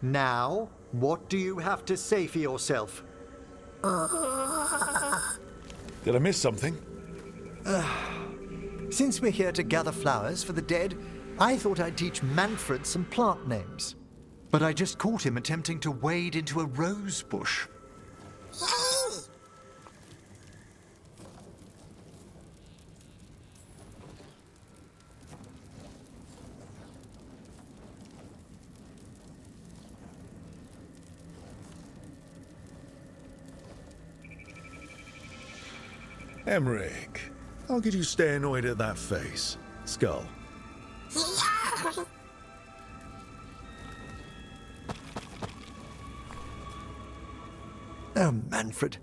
Now, what do you have to say for yourself? Did I miss something? Since we're here to gather flowers for the dead, I thought I'd teach Manfred some plant names. But I just caught him attempting to wade into a rose bush. Emmrich, how could you stay annoyed at that face? Skull. Oh, Manfred.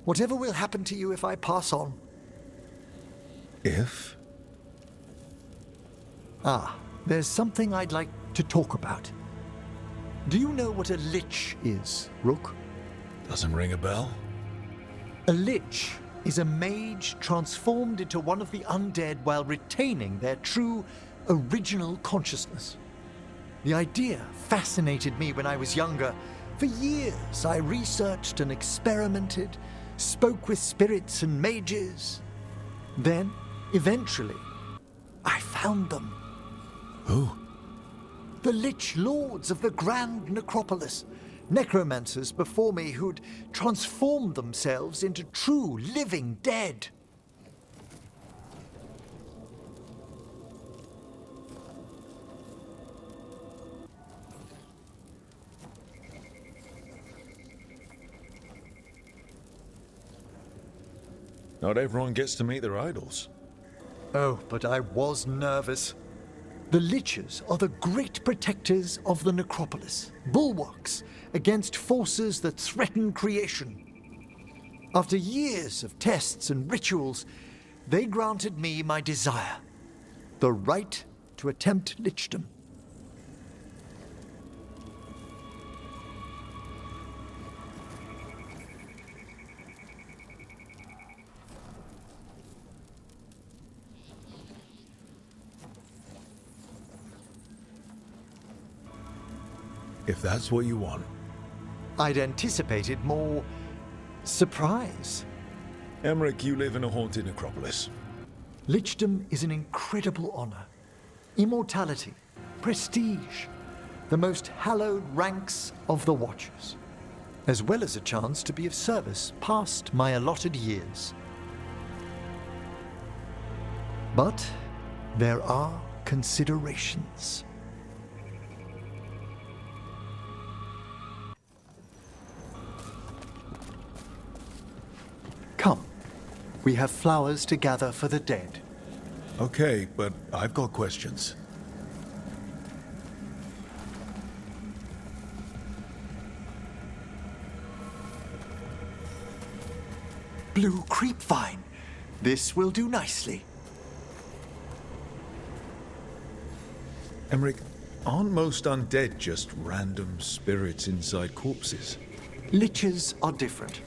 Whatever will happen to you if I pass on? If? There's something I'd like to talk about. Do you know what a lich is, Rook? Doesn't ring a bell? A lich is a mage transformed into one of the undead while retaining their true, original consciousness. The idea fascinated me when I was younger. For years, I researched and experimented, spoke with spirits and mages. Then, eventually, I found them. Who? The Lich Lords of the Grand Necropolis. Necromancers before me who'd transformed themselves into true living dead. Not everyone gets to meet their idols. Oh, but I was nervous. The Liches are the great protectors of the necropolis, bulwarks against forces that threaten creation. After years of tests and rituals, they granted me my desire, the right to attempt lichdom. If that's what you want. I'd anticipated more surprise. Emmrich, you live in a haunted necropolis. Lichdom is an incredible honor. Immortality, prestige, the most hallowed ranks of the Watchers, as well as a chance to be of service past my allotted years. But there are considerations. Come, we have flowers to gather for the dead. Okay, but I've got questions. Blue creepvine. This will do nicely. Emmrich, aren't most undead just random spirits inside corpses? Liches are different.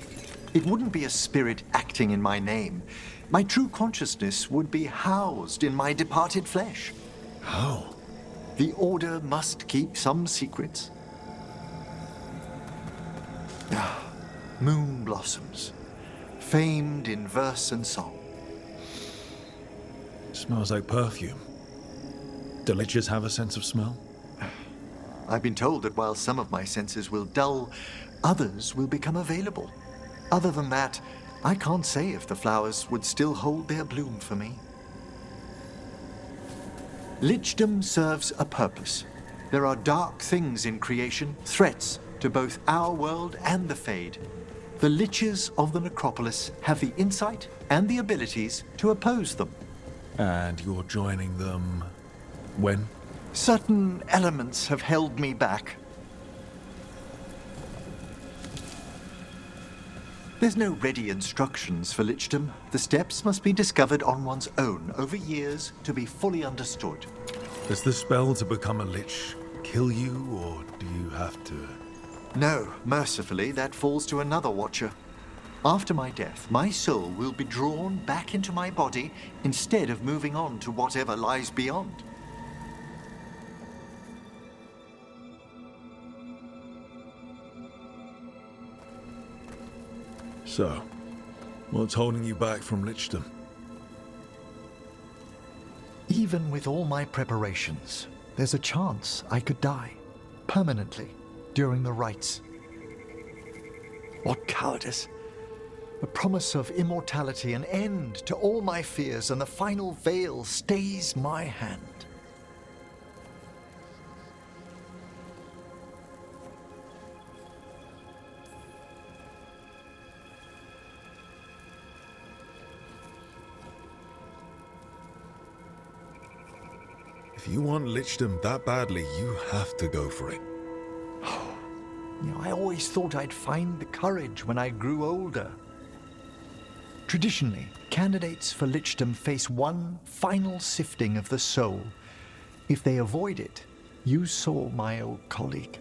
It wouldn't be a spirit acting in my name. My true consciousness would be housed in my departed flesh. How? The Order must keep some secrets. Moon blossoms, famed in verse and song. Smells like perfume. Do liches have a sense of smell? I've been told that while some of my senses will dull, others will become available. Other than that, I can't say if the flowers would still hold their bloom for me. Lichdom serves a purpose. There are dark things in creation, threats to both our world and the Fade. The Liches of the Necropolis have the insight and the abilities to oppose them. And you're joining them when? Certain elements have held me back. There's no ready instructions for lichdom. The steps must be discovered on one's own over years to be fully understood. Does the spell to become a lich kill you, or do you have to? No, mercifully, that falls to another Watcher. After my death, my soul will be drawn back into my body instead of moving on to whatever lies beyond. So, what's holding you back from lichdom? Even with all my preparations, there's a chance I could die permanently during the rites. What cowardice! A promise of immortality, an end to all my fears, and the final veil stays my hand. If you want lichdom that badly, you have to go for it. I always thought I'd find the courage when I grew older. Traditionally, candidates for lichdom face one final sifting of the soul. If they avoid it, you saw my old colleague.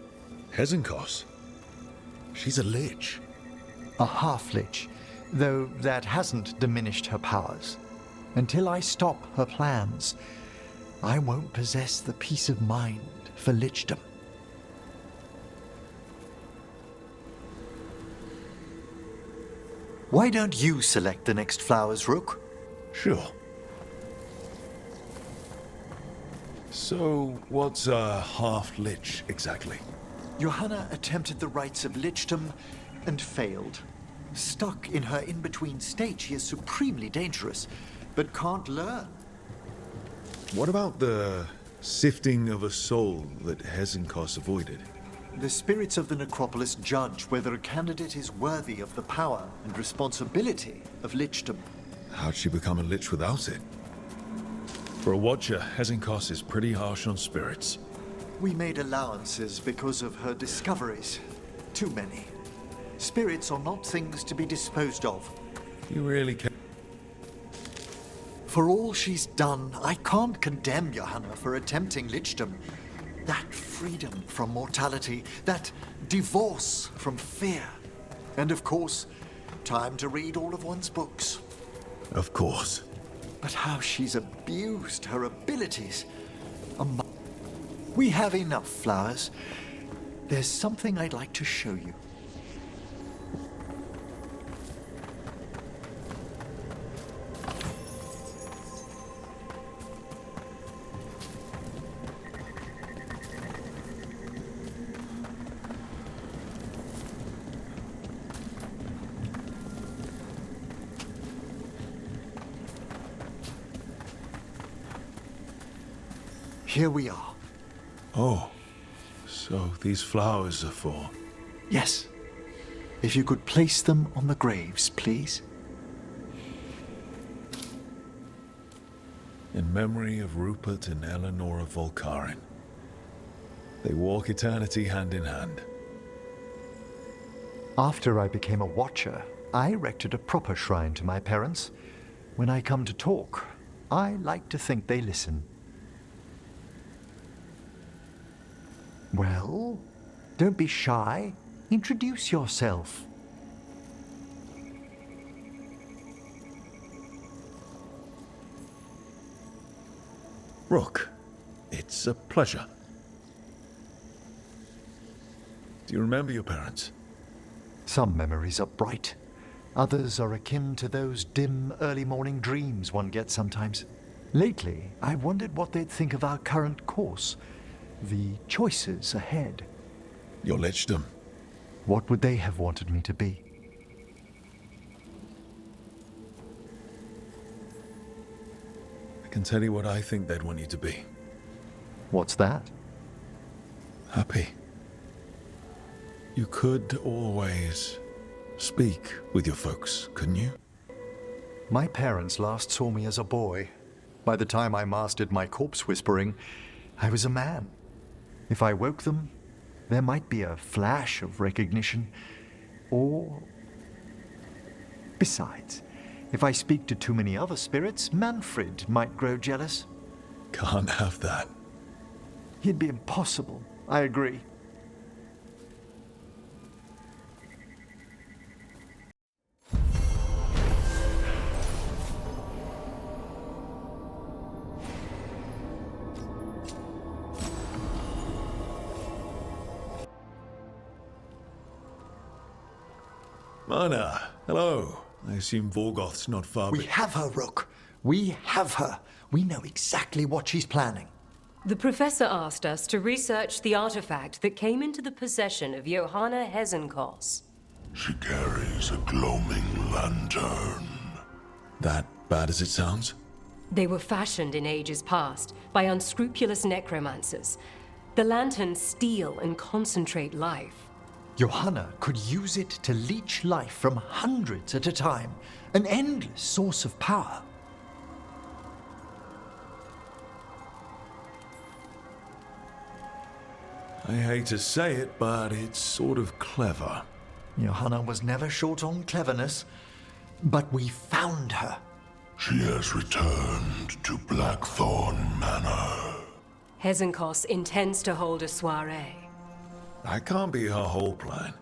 Hezenkos? She's a lich. A half-lich, though that hasn't diminished her powers. Until I stop her plans, I won't possess the peace of mind for lichdom. Why don't you select the next flowers, Rook? Sure. So, what's a half-lich exactly? Johanna attempted the rites of lichdom and failed. Stuck in her in-between state, she is supremely dangerous, but can't learn. What about the sifting of a soul that Hezenkos avoided? The spirits of the necropolis judge whether a candidate is worthy of the power and responsibility of lichdom. How'd she become a lich without it? For a watcher, Hezenkos is pretty harsh on spirits. We made allowances because of her discoveries. Too many. Spirits are not things to be disposed of. You really can. For all she's done, I can't condemn Johanna for attempting lichdom. That freedom from mortality, that divorce from fear. And of course, time to read all of one's books. Of course. But how she's abused her abilities. We have enough flowers. There's something I'd like to show you. Here we are. Oh, so these flowers are for... Yes. If you could place them on the graves, please. In memory of Rupert and Eleanor of Volkaren. They walk eternity hand in hand. After I became a watcher, I erected a proper shrine to my parents. When I come to talk, I like to think they listen. Well, don't be shy. Introduce yourself. Rook, it's a pleasure. Do you remember your parents? Some memories are bright. Others are akin to those dim early morning dreams one gets sometimes. Lately, I wondered what they'd think of our current course. The choices ahead. Your lichdom. What would they have wanted me to be? I can tell you what I think they'd want you to be. What's that? Happy. You could always speak with your folks, couldn't you? My parents last saw me as a boy. By the time I mastered my corpse whispering, I was a man. If I woke them, there might be a flash of recognition, or... Besides, if I speak to too many other spirits, Manfred might grow jealous. Can't have that. He'd be impossible, I agree. Mana, Hello. I assume Vorgoth's not far We have her, Rook. We have her. We know exactly what she's planning. The professor asked us to research the artifact that came into the possession of Johanna Hezenkos. She carries a gloaming lantern. That bad as it sounds? They were fashioned in ages past by unscrupulous necromancers. The lanterns steal and concentrate life. Johanna could use it to leech life from hundreds at a time, an endless source of power. I hate to say it, but it's sort of clever. Johanna was never short on cleverness, but we found her. She has returned to Blackthorn Manor. Hezenkos intends to hold a soiree. That can't be her whole plan.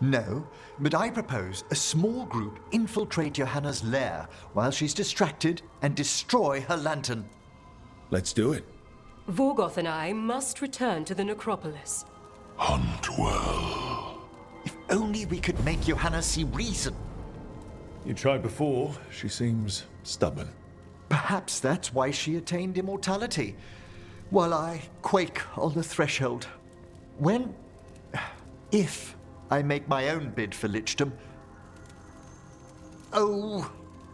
No, but I propose a small group infiltrate Johanna's lair while she's distracted and destroy her lantern. Let's do it. Vorgoth and I must return to the necropolis. Hunt well. If only we could make Johanna see reason. You tried before. She seems stubborn. Perhaps that's why she attained immortality, while I quake on the threshold. If I make my own bid for lichdom. Oh,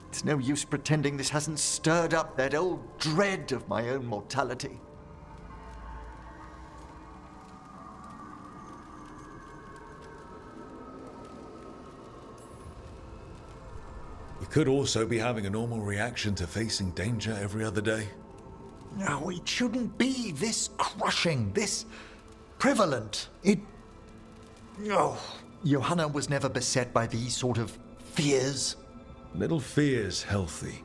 it's no use pretending this hasn't stirred up that old dread of my own mortality. You could also be having a normal reaction to facing danger every other day. No, it shouldn't be this crushing, this prevalent. No. Johanna was never beset by these sort of fears. Little fear's healthy.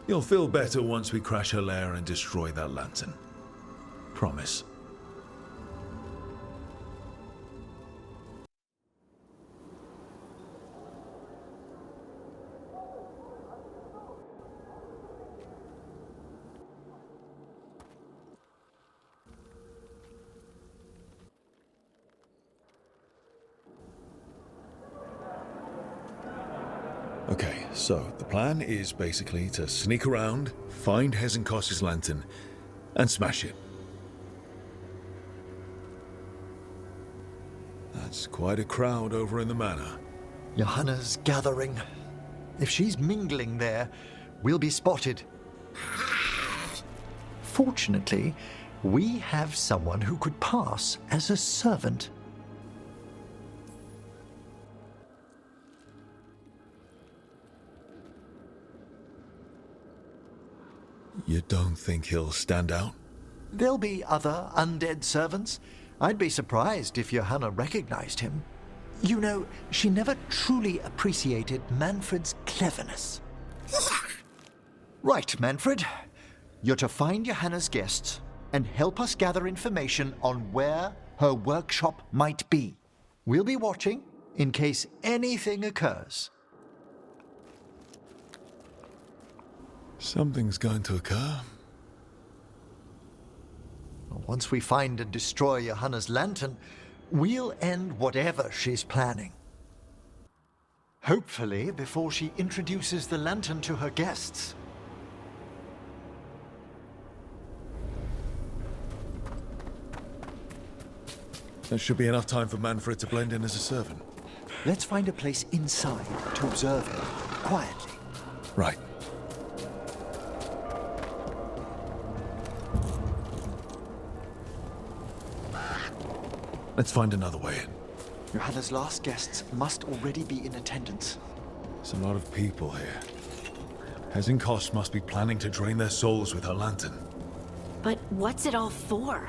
You'll feel better once we crash her lair and destroy that lantern. Promise. Okay, so the plan is basically to sneak around, find Hezenkos' lantern, and smash it. That's quite a crowd over in the manor. Johanna's gathering. If she's mingling there, we'll be spotted. Fortunately, we have someone who could pass as a servant. You don't think he'll stand out? There'll be other undead servants. I'd be surprised if Johanna recognized him. You know, she never truly appreciated Manfred's cleverness. Right, Manfred. You're to find Johanna's guests and help us gather information on where her workshop might be. We'll be watching in case anything occurs. Something's going to occur. Once we find and destroy Johanna's lantern, we'll end whatever she's planning. Hopefully before she introduces the lantern to her guests. There should be enough time for Manfred to blend in as a servant. Let's find a place inside to observe him quietly. Right. Let's find another way in. Johanna's last guests must already be in attendance. There's a lot of people here. Hezenkos must be planning to drain their souls with her lantern. But what's it all for?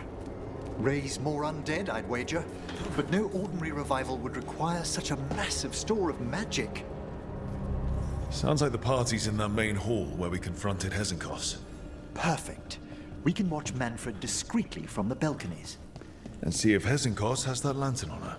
Raise more undead, I'd wager. But no ordinary revival would require such a massive store of magic. Sounds like the party's in that main hall where we confronted Hezenkos. Perfect. We can watch Manfred discreetly from the balconies. And see if Hezenkos has that lantern on her.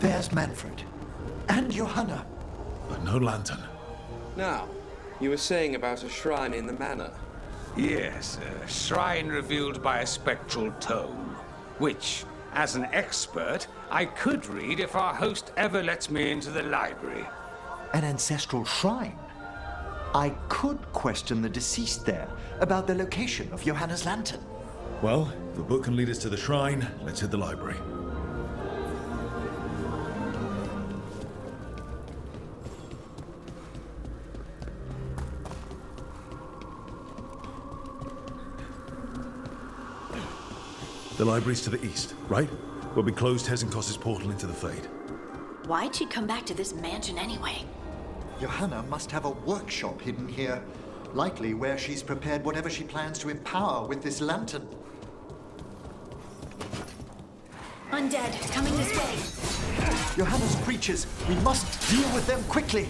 There's Manfred. And Johanna. But no lantern. Now, you were saying about a shrine in the manor. Yes, a shrine revealed by a spectral tome, which, as an expert, I could read if our host ever lets me into the library. An ancestral shrine? I could question the deceased there about the location of Johanna's lantern. Well, if the book can lead us to the shrine, let's hit the library. The library's to the east, right? Where we closed Hezenkos's portal into the Fade. Why'd she come back to this mansion anyway? Johanna must have a workshop hidden here, likely where she's prepared whatever she plans to empower with this lantern. Undead, coming this way. Johanna's creatures, we must deal with them quickly.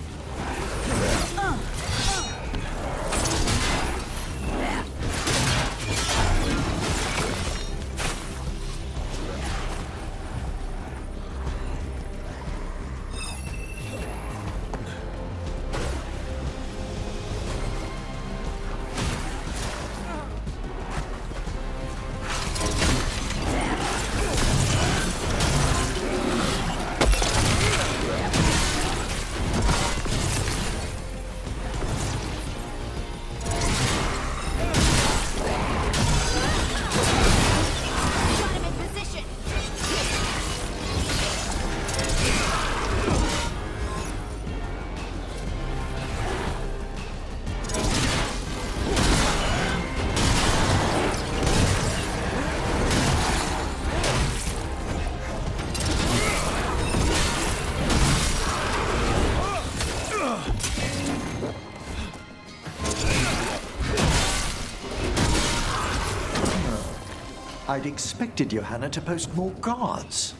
I'd expected Johanna to post more guards.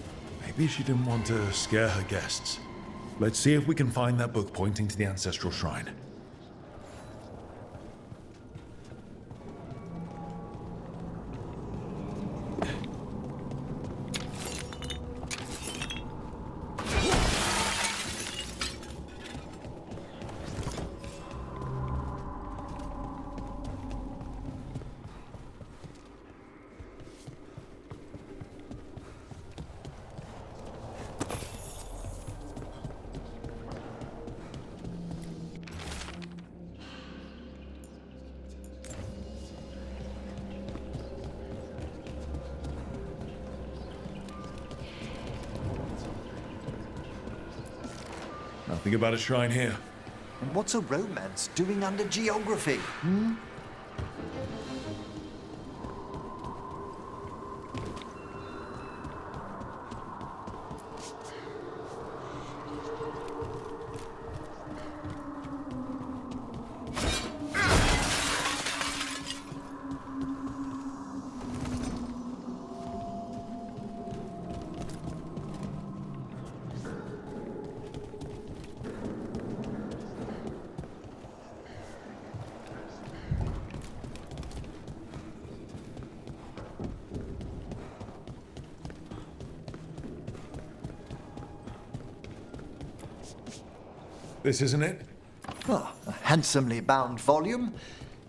Maybe she didn't want to scare her guests. Let's see if we can find that book pointing to the ancestral shrine. Nothing about a shrine here. And what's a romance doing under geography? This isn't it? Oh, a handsomely bound volume,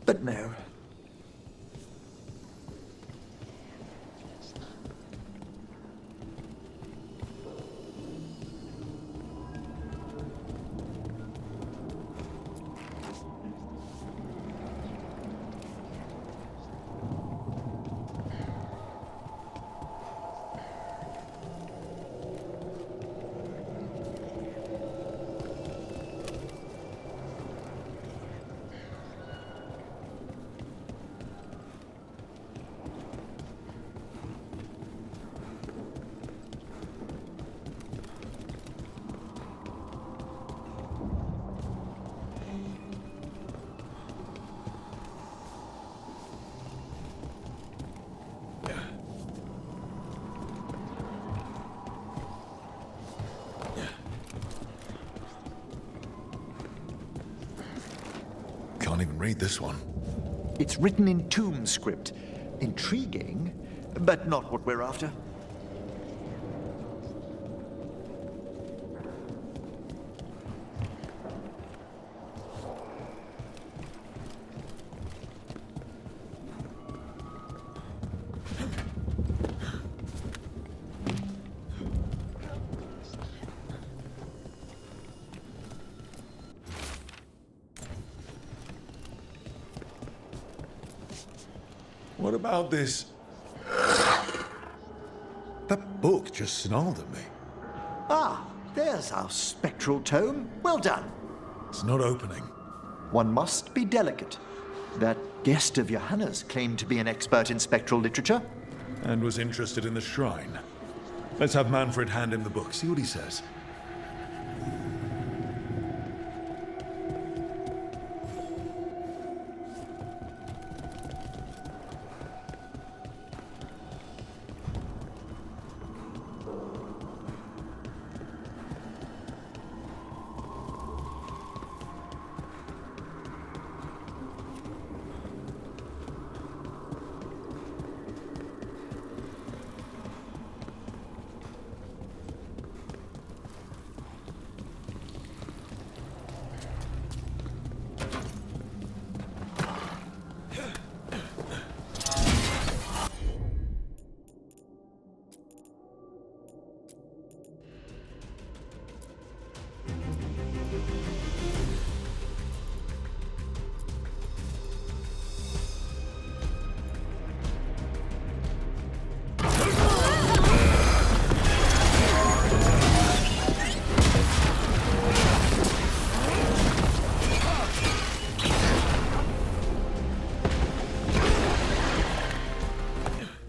but no. Can't even read this one. It's written in tomb script. Intriguing, but not what we're after. What about this? That book just snarled at me. Ah, there's our spectral tome. Well done. It's not opening. One must be delicate. That guest of Johanna's claimed to be an expert in spectral literature. And was interested in the shrine. Let's have Manfred hand him the book, see what he says.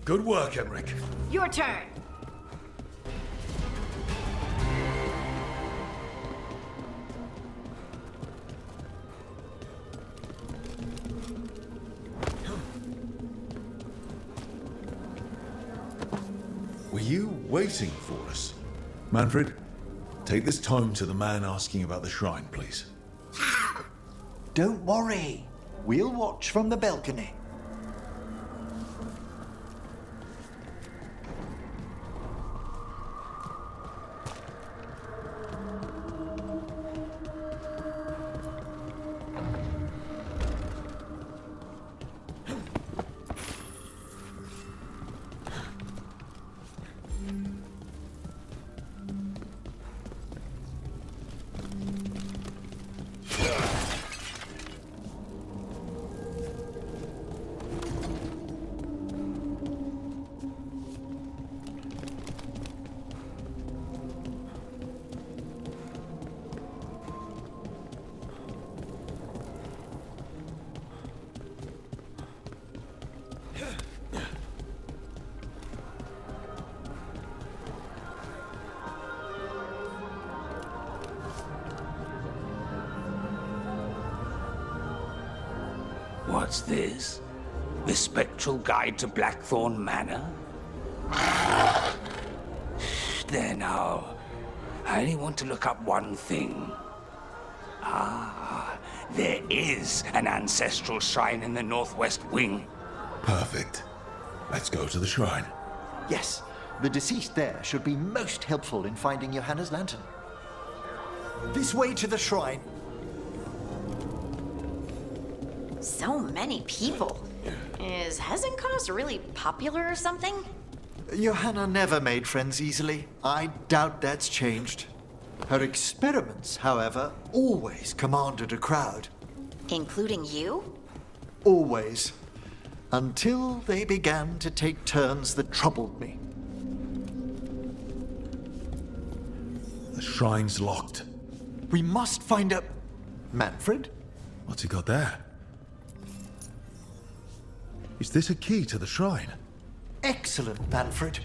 Good work, Emmrich. Your turn. Were you waiting for us? Manfred, take this tome to the man asking about the shrine, please. Don't worry. We'll watch from the balcony. What's this? The Spectral Guide to Blackthorn Manor? There now. I only want to look up one thing. Ah, there is an ancestral shrine in the northwest wing. Perfect. Let's go to the shrine. Yes, the deceased there should be most helpful in finding Johanna's lantern. This way to the shrine. So many people. Is Hezenkos really popular or something? Johanna never made friends easily. I doubt that's changed. Her experiments, however, always commanded a crowd. Including you? Always. Until they began to take turns that troubled me. The shrine's locked. We must find a... Manfred? What's he got there? Is this a key to the shrine? Excellent, Manfred.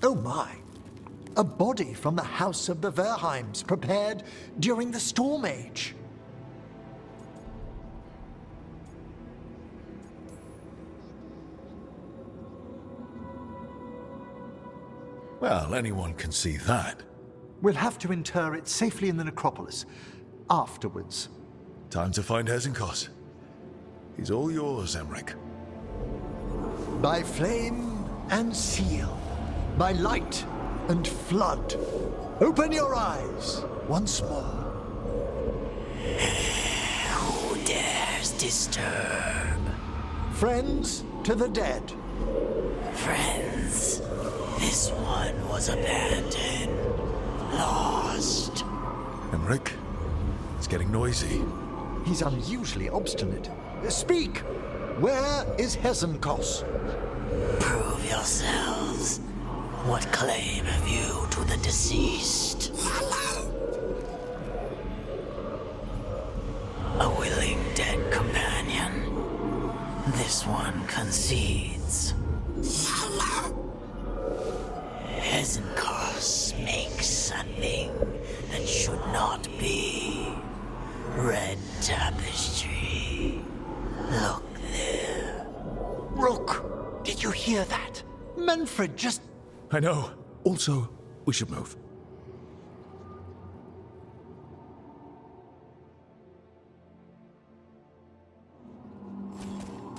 Oh my. A body from the house of the Verheims, prepared during the Storm Age. Well, anyone can see that. We'll have to inter it safely in the necropolis. Afterwards. Time to find Hezenkos. He's all yours, Emmrich. By flame and seal, by light and flood, open your eyes once more. Who dares disturb? Friends to the dead. Friends, this one was abandoned, lost. Emmrich, let's getting noisy. He's unusually obstinate. Speak! Where is Hesenkos? Prove yourselves. What claim have you to the deceased? A willing dead companion. This one concedes. Hesenkos makes a thing that should not be. Red tapestry. Look there. Rook, did you hear that? Manfred just... I know. Also, we should move.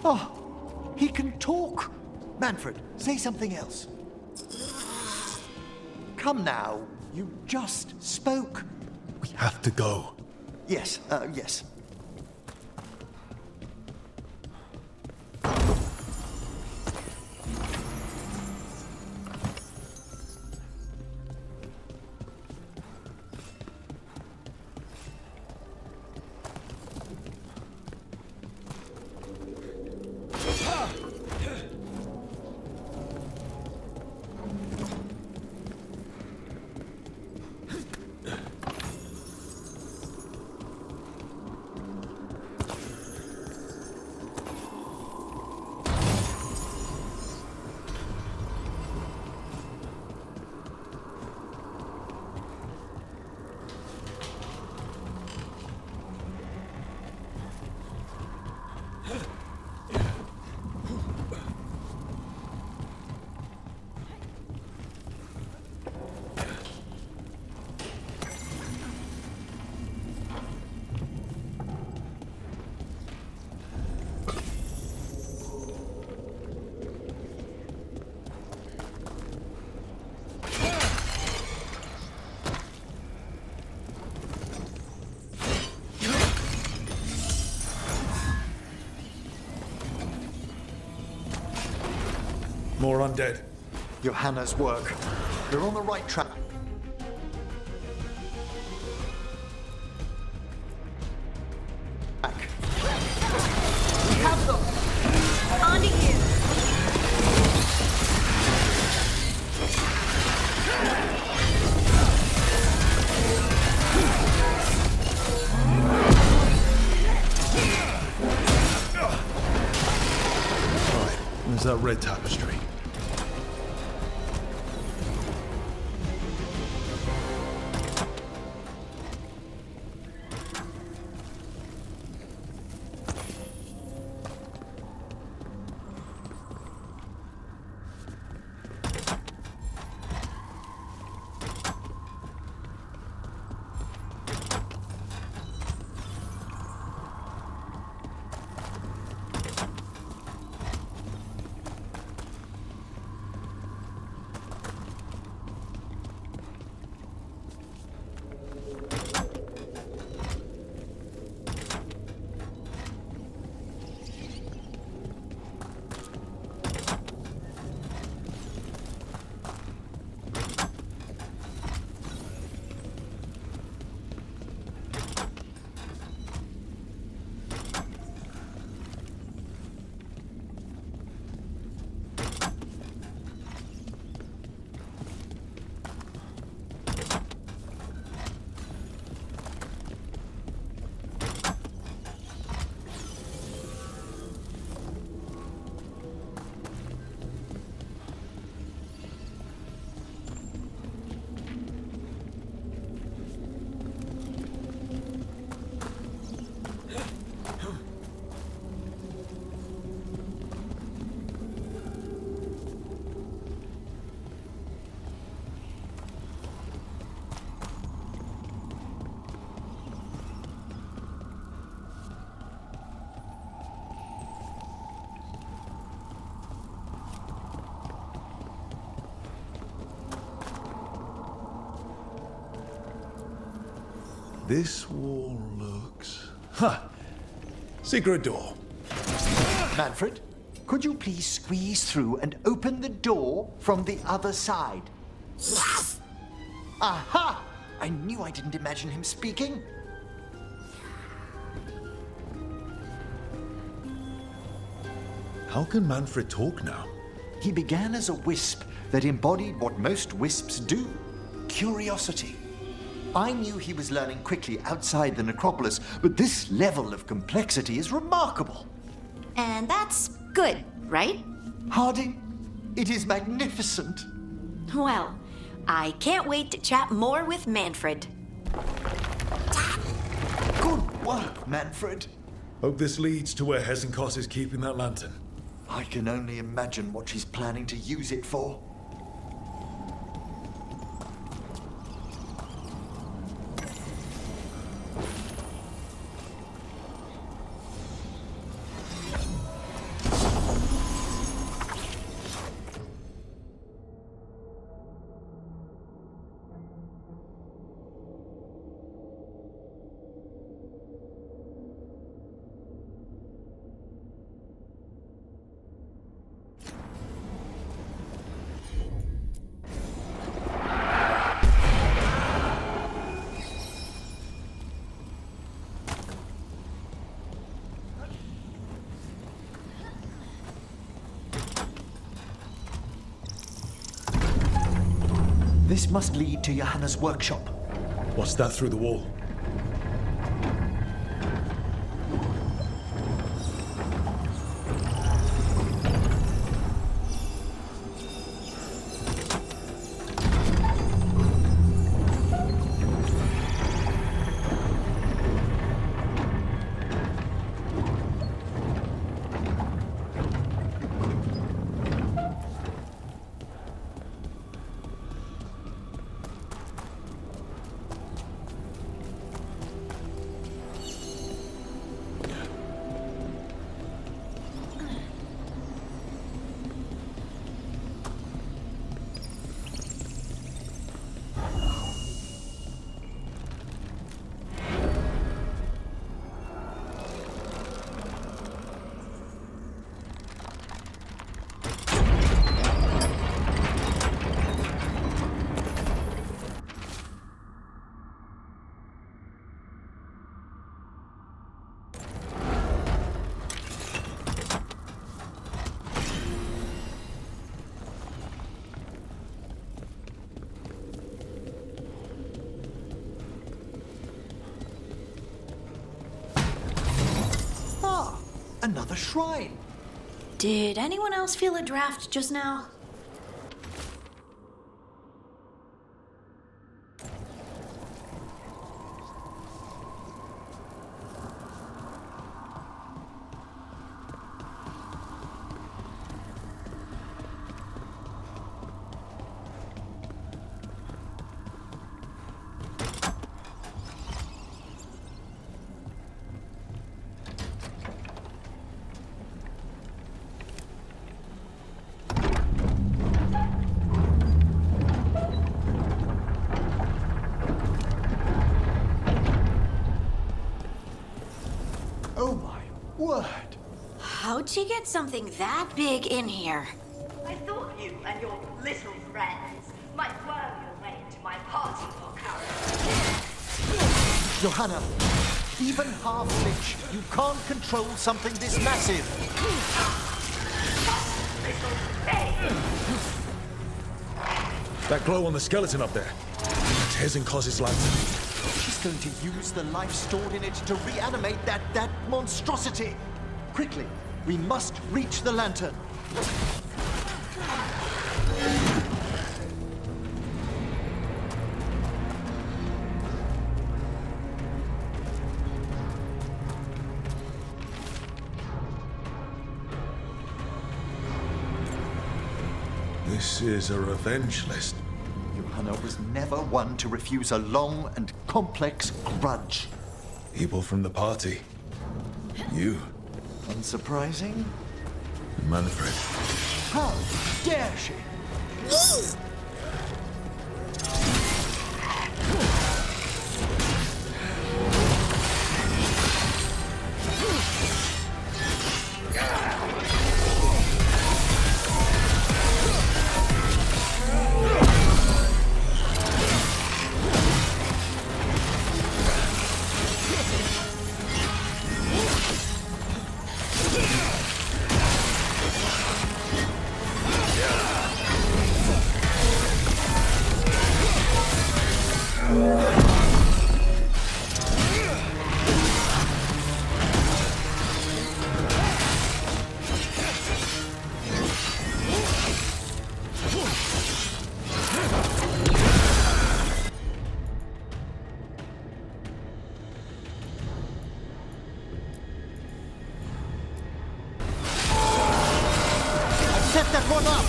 Oh, he can talk. Manfred, say something else. Come now, you just spoke. We have to go. Yes, yes. More undead. Johanna's work. They're on the right track. Back. We have them! On to you! Alright, where's that red tapestry? This wall looks... Secret door. Manfred, could you please squeeze through and open the door from the other side? Yes! Aha! I knew I didn't imagine him speaking. How can Manfred talk now? He began as a wisp that embodied what most wisps do: curiosity. I knew he was learning quickly outside the necropolis, but this level of complexity is remarkable. And that's good, right? Harding, it is magnificent. Well, I can't wait to chat more with Manfred. Good work, Manfred. Hope this leads to where Hesenkos is keeping that lantern. I can only imagine what she's planning to use it for. This must lead to Johanna's workshop. What's that through the wall? Another shrine. Did anyone else feel a draft just now? Word. How'd she get something that big in here? I thought you and your little friends might worm your way into my party for courage. Johanna, even half-lich, you can't control something this massive. That glow on the skeleton up there. It's Hesenkos' lantern. She's going to use the life stored in it to reanimate that monstrosity. Quickly, we must reach the lantern. This is a revenge list. Johanna was never one to refuse a long and complex grudge. People from the party. You. Unsurprising? Manfred. How dare she? Set that one up!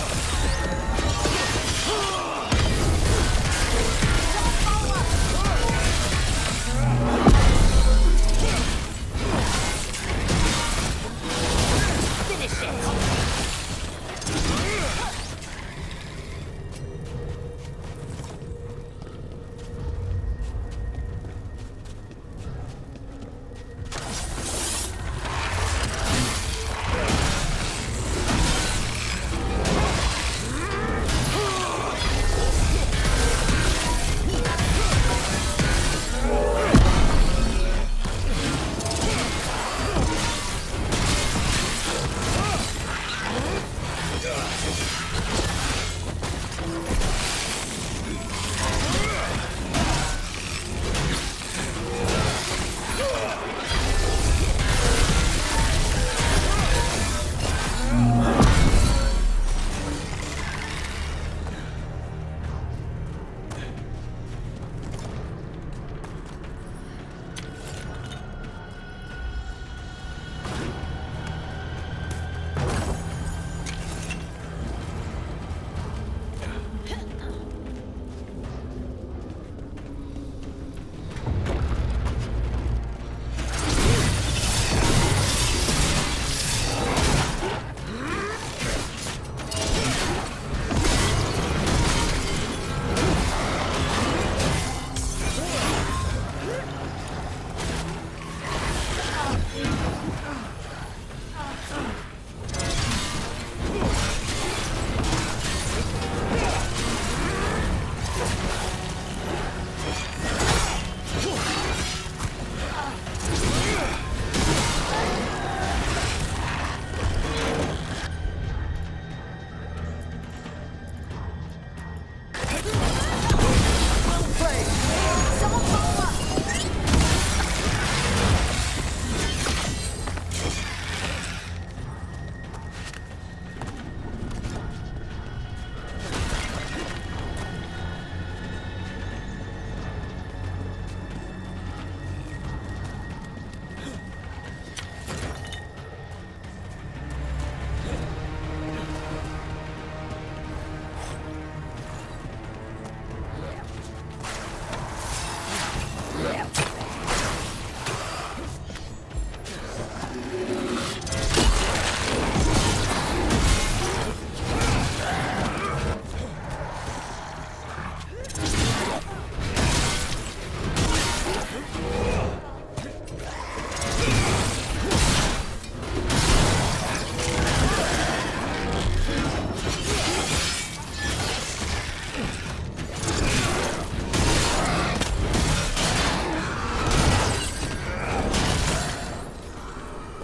Finish it.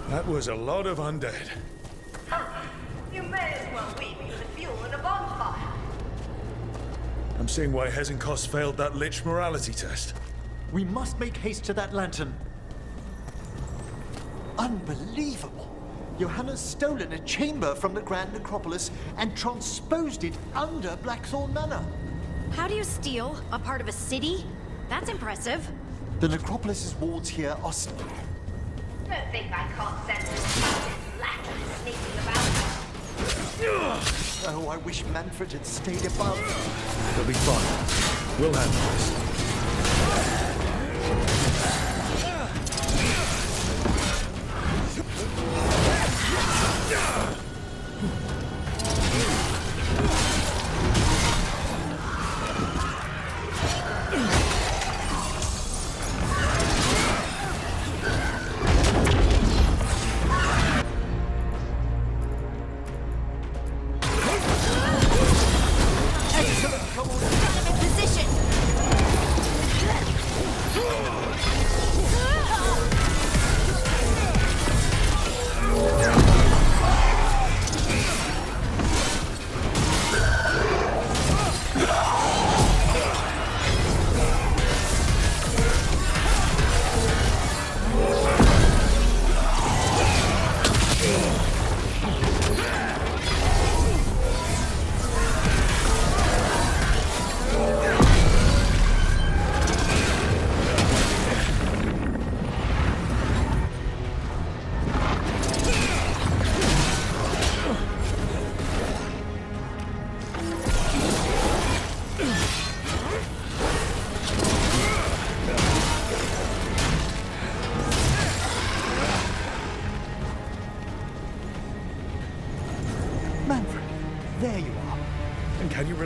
That was a lot of undead. You may as well weep for the fuel in a bonfire. I'm seeing why Hezenkos failed that Lich morality test. We must make haste to that lantern. Unbelievable! Johanna's stolen a chamber from the Grand Necropolis and transposed it under Blackthorn Manor. How do you steal a part of a city? That's impressive. The Necropolis's wards here are... Don't think I can't sense this captain lacking sneaking about. Oh, I wish Manfred had stayed above. They'll be fine. We'll handle this. Position!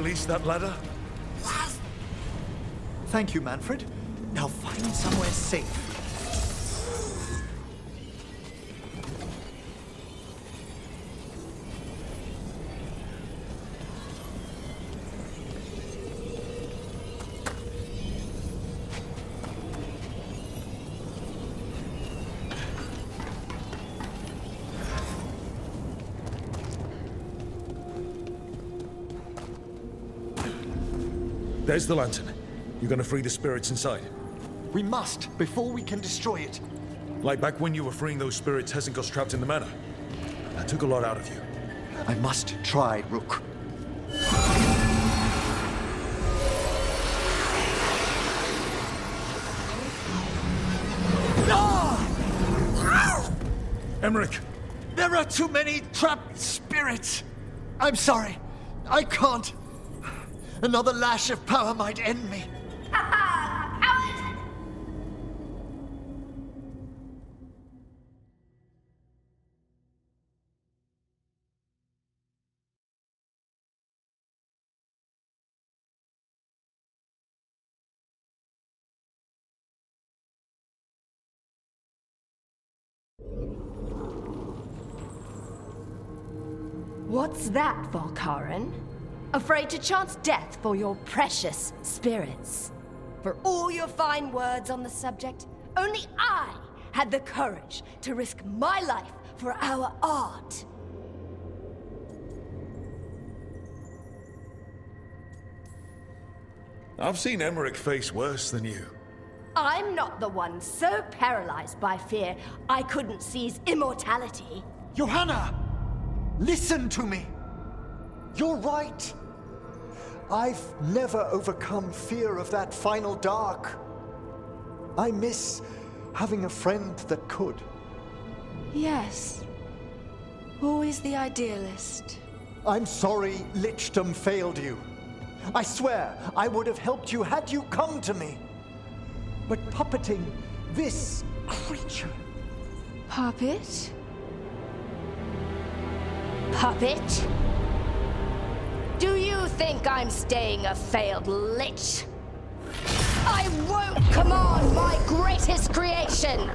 release that ladder? Thank you, Manfred. Now find somewhere safe. There's the lantern. You're gonna free the spirits inside. We must, before we can destroy it. Like back when you were freeing those spirits Hezen got trapped in the manor. That took a lot out of you. I must try, Rook. Emmrich! There are too many trapped spirits. I'm sorry. I can't. Another lash of power might end me. Coward! What's that, Volkaren? Afraid to chance death for your precious spirits? For all your fine words on the subject, only I had the courage to risk my life for our art. I've seen Emmrich face worse than you. I'm not the one so paralyzed by fear I couldn't seize immortality. Johanna! Listen to me. You're right. I've never overcome fear of that final dark. I miss having a friend that could. Yes. Always the idealist. I'm sorry Lichdom failed you. I swear I would have helped you had you come to me. But puppeting this creature... Puppet? Puppet? Do you think I'm staying a failed lich? I won't command my greatest creation!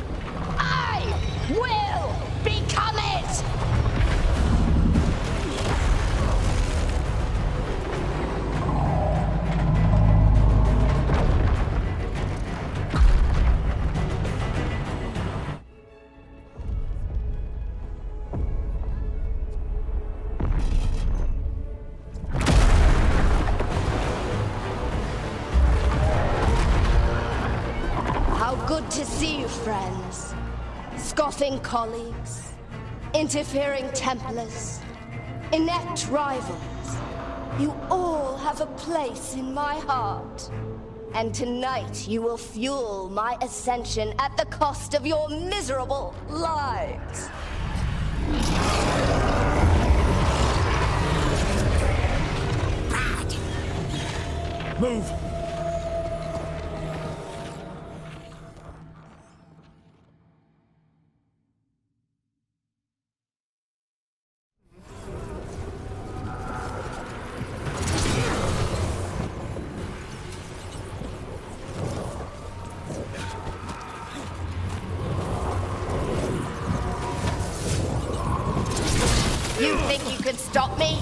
I will become it! Good to see you, friends. Scoffing colleagues, interfering Templars, inept rivals. You all have a place in my heart. And tonight you will fuel my ascension at the cost of your miserable lives. Move! You think you can stop me?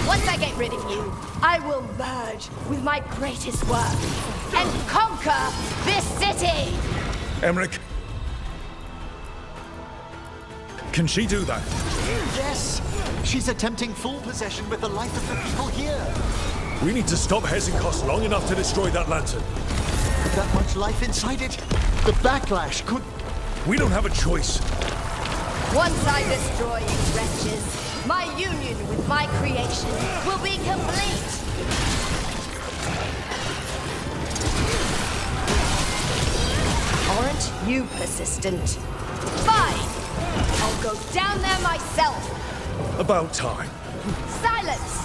Once I get rid of you, I will merge with my greatest work and conquer this city! Emmrich! Can she do that? Yes! She's attempting full possession with the life of the people here. We need to stop Hezenkos long enough to destroy that lantern. With that much life inside it, the backlash could... We don't have a choice. Once I destroy you wretches, my union with my creation will be complete! Aren't you persistent? Fine! I'll go down there myself! About time. Silence!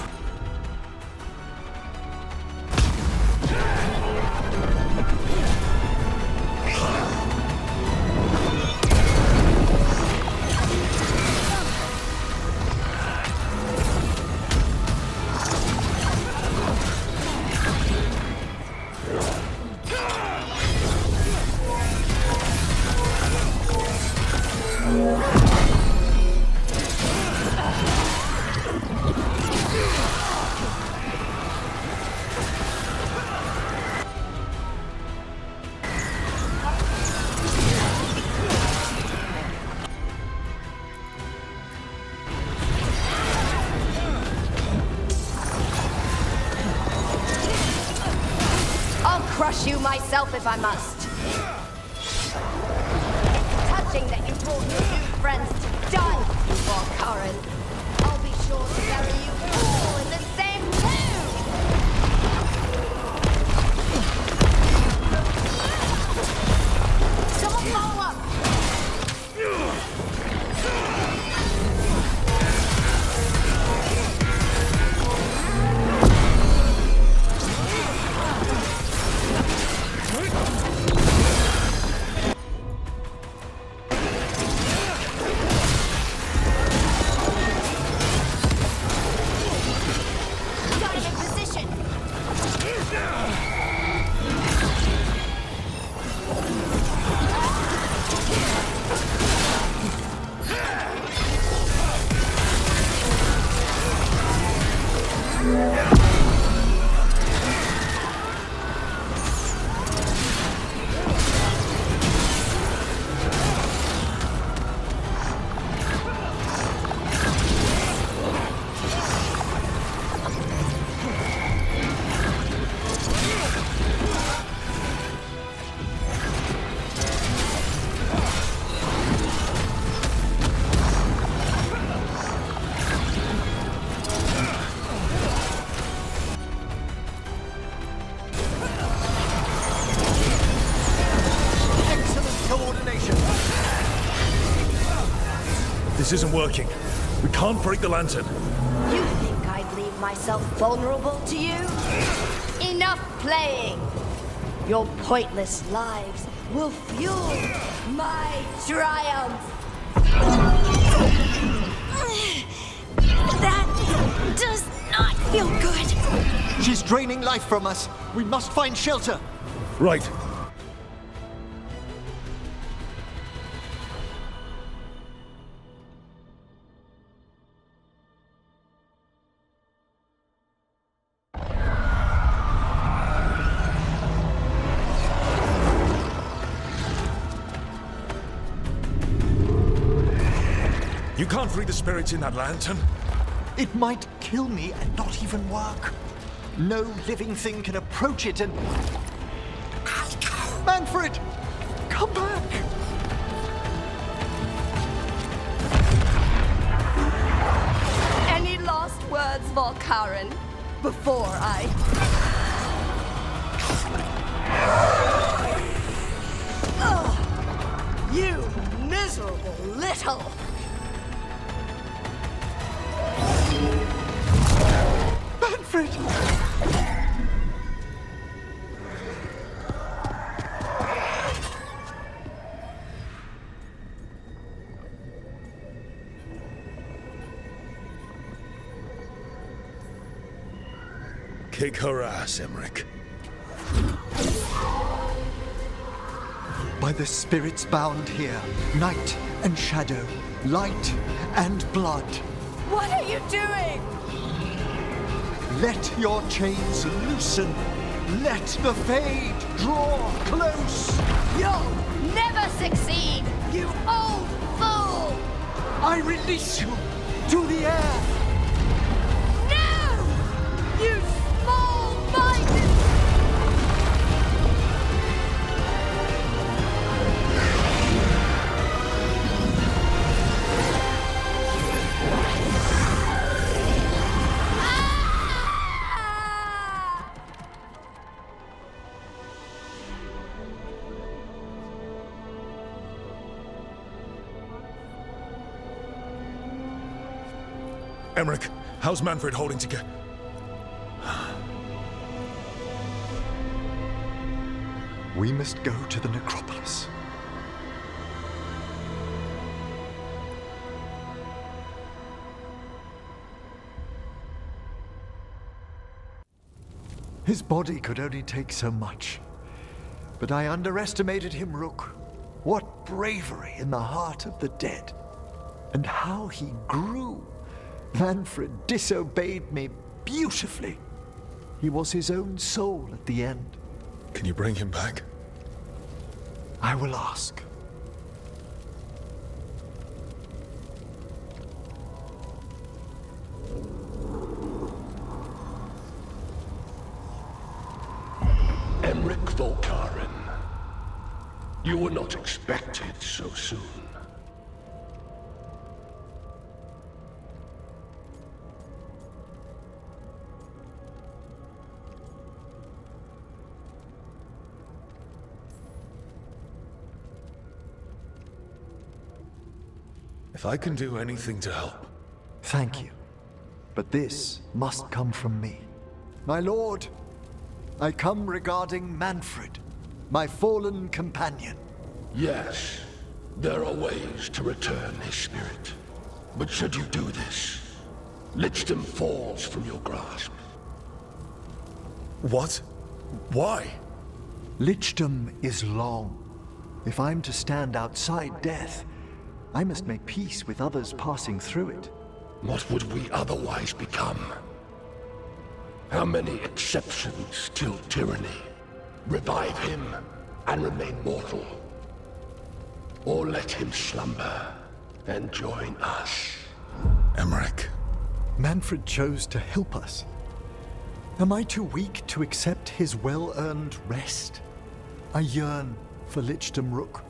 myself if I must. It's touching that you brought your new friends to die before Karen. I'll be sure to bury you all in the same tomb! Someone follow up! This isn't working. We can't break the lantern. You think I'd leave myself vulnerable to you? Enough playing! Your pointless lives will fuel my triumph! That does not feel good. She's draining life from us. We must find shelter. Right. You can't free the spirits in that lantern. It might kill me and not even work. No living thing can approach it and... Manfred! Come back! Any last words, Volkaren, before I... Ugh, you miserable little... Manfred! Kick her ass, Emmrich. By the spirits bound here, night and shadow, light and blood. What are you doing? Let your chains loosen. Let the fade draw close. You'll never succeed, you old fool! I release you to the air. No! You small-minded... Emmrich, how's Manfred holding together? We must go to the necropolis. His body could only take so much. But I underestimated him, Rook. What bravery in the heart of the dead. And how he grew. Manfred disobeyed me beautifully. He was his own soul at the end. Can you bring him back? I will ask. Emmrich Volkaren, You were not expected so soon. If I can do anything to help. Thank you. But this must come from me. My lord, I come regarding Manfred, my fallen companion. Yes, there are ways to return his spirit. But should you do this, Lichdom falls from your grasp. What? Why? Lichdom is long. If I'm to stand outside death, I must make peace with others passing through it. What would we otherwise become? How many exceptions till tyranny? Revive him and remain mortal. Or let him slumber and join us. Emmrich. Manfred chose to help us. Am I too weak to accept his well-earned rest? I yearn for Lichdom Rook,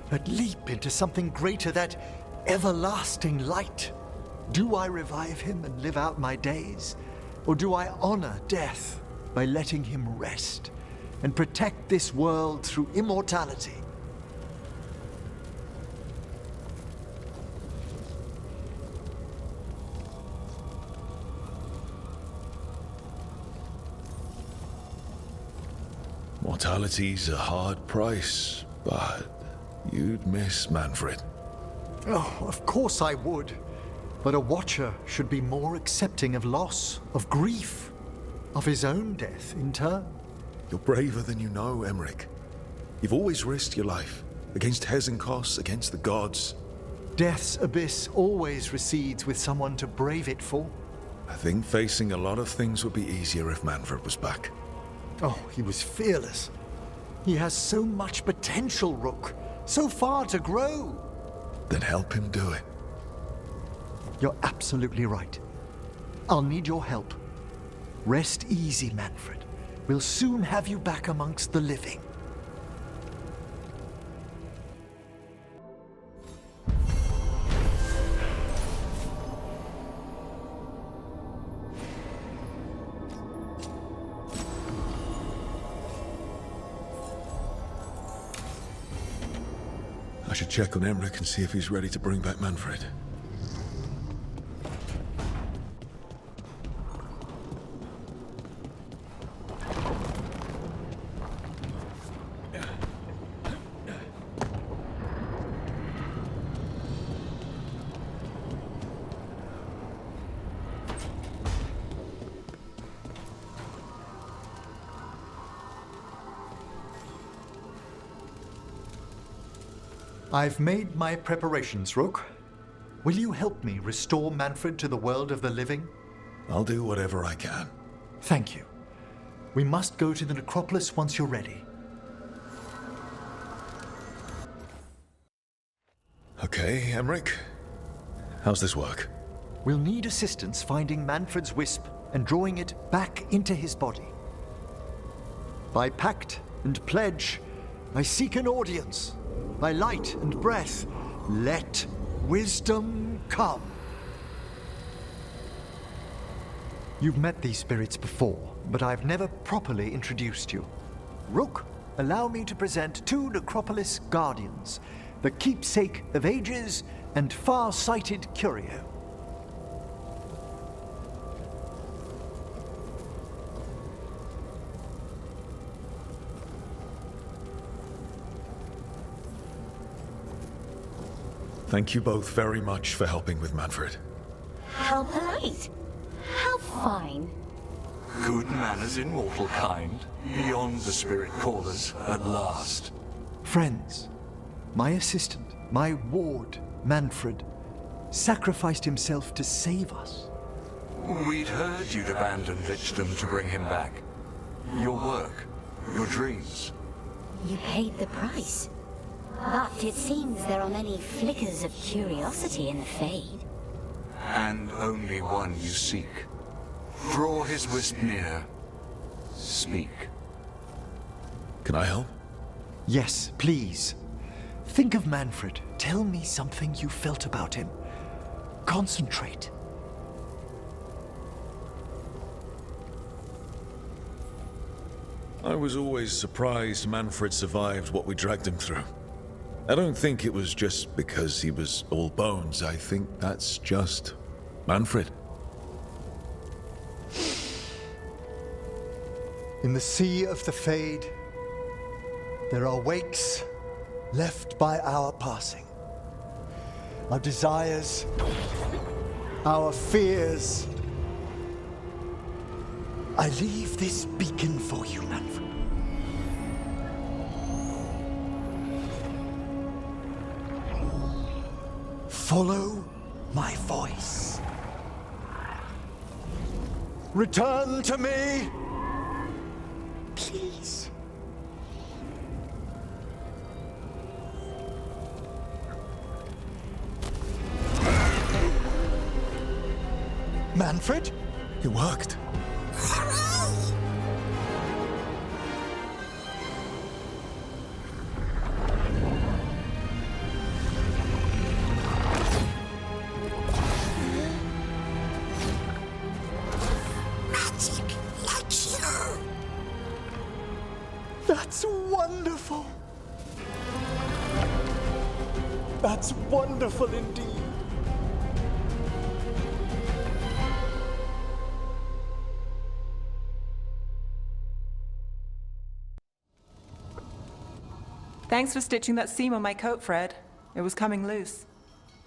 that leap into something greater, that everlasting light. Do I revive him and live out my days? Or do I honor death by letting him rest and protect this world through immortality? Mortality's a hard price, but you'd miss Manfred. Oh, of course I would. But a Watcher should be more accepting of loss, of grief, of his own death in turn. You're braver than you know, Emmrich. You've always risked your life, against Hezenkos, against the gods. Death's abyss always recedes with someone to brave it for. I think facing a lot of things would be easier if Manfred was back. Oh, he was fearless. He has so much potential, Rook. So far to grow. Then help him do it. You're absolutely right. I'll need your help. Rest easy, Manfred. We'll soon have you back amongst the living. I should check on Emmrich and see if he's ready to bring back Manfred. I've made my preparations, Rook. Will you help me restore Manfred to the world of the living? I'll do whatever I can. Thank you. We must go to the necropolis once you're ready. Okay, Emmrich. How's this work? We'll need assistance finding Manfred's wisp and drawing it back into his body. By pact and pledge, I seek an audience. By light and breath, let wisdom come. You've met these spirits before, but I've never properly introduced you. Rook, allow me to present two Necropolis Guardians, the keepsake of ages and far-sighted curio. Thank you both very much for helping with Manfred. How polite. How fine. Good manners in mortal kind, beyond the spirit callers at last. Friends, my assistant, my ward, Manfred, sacrificed himself to save us. We'd heard you'd abandoned Lichdom to bring him back. Your work, your dreams. You paid the price. But it seems there are many flickers of curiosity in the Fade. And only one you seek. Draw his wisp near. Speak. Can I help? Yes, please. Think of Manfred. Tell me something you felt about him. Concentrate. I was always surprised Manfred survived what we dragged him through. I don't think it was just because he was all bones. I think that's just Manfred. In the sea of the Fade, there are wakes left by our passing. Our desires, our fears. I leave this beacon for you, Manfred. Follow my voice. Return to me, please. Manfred? It worked. That's wonderful. That's wonderful indeed. Thanks for stitching that seam on my coat, Fred. It was coming loose.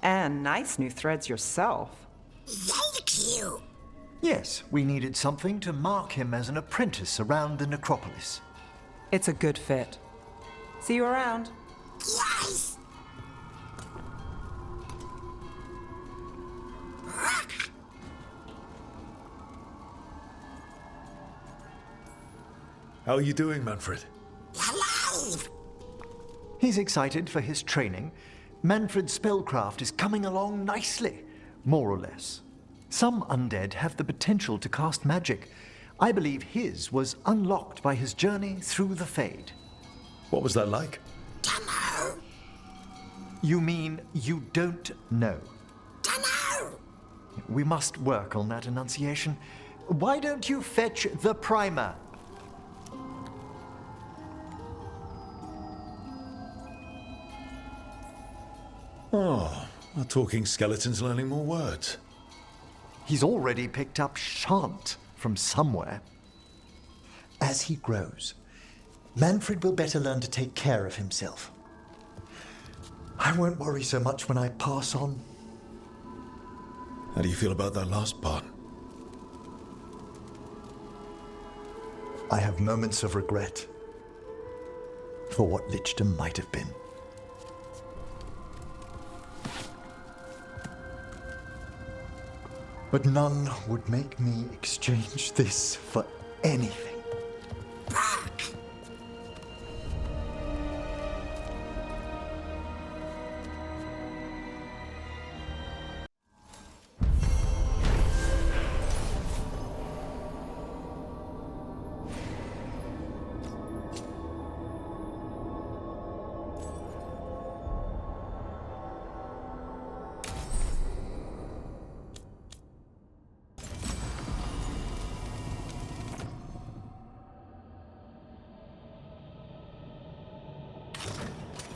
And nice new threads yourself. Thank you. Yes, we needed something to mark him as an apprentice around the necropolis. It's a good fit. See you around. Yes! How are you doing, Manfred? Alive! He's excited for his training. Manfred's spellcraft is coming along nicely, more or less. Some undead have the potential to cast magic. I believe his was unlocked by his journey through the Fade. What was that like? Dunno. You mean you don't know? Dunno. We must work on that enunciation. Why don't you fetch the primer? Oh, a talking skeleton's learning more words. He's already picked up shan't from somewhere. As he grows, Manfred will better learn to take care of himself. I won't worry so much when I pass on. How do you feel about that last part? I have moments of regret for what lichdom might have been. But none would make me exchange this for anything.